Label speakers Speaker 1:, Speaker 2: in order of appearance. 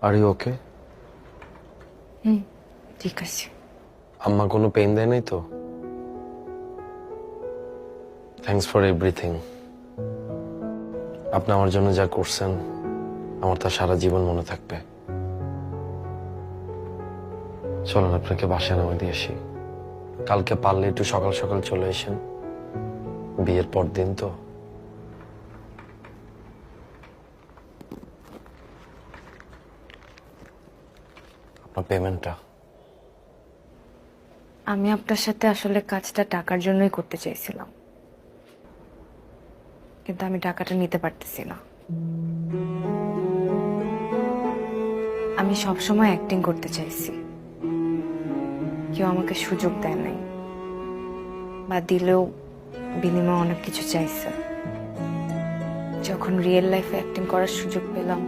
Speaker 1: Are you okay?
Speaker 2: ঠিক আছে।
Speaker 1: আম্মা কোনো পেইন দেয় নাই তো? Thanks for everything. আপনি আমার জন্য যা করছেন আমার তা সারা জীবন মনে থাকবে। চলুন আপনাকে বাসায় নামে দিয়ে আসি। কালকে পারলে একটু সকাল সকাল চলে এসেন, বিয়ের পর দিন তো। আপনার পেমেন্টটা।
Speaker 2: আমি আপনার সাথে আসলে কাজটা টাকার জন্যই করতে চাইছিলাম, কিন্তু আমি টাকাটা নিতে পারতেছি না। আমি সবসময় অ্যাক্টিং করতে চাইছি, কেউ আমাকে সুযোগ দেয় নাই, বা দিলেও বিনিময়ে অনেক কিছু চাইছে। যখন রিয়েল লাইফে অ্যাক্টিং করার সুযোগ পেলাম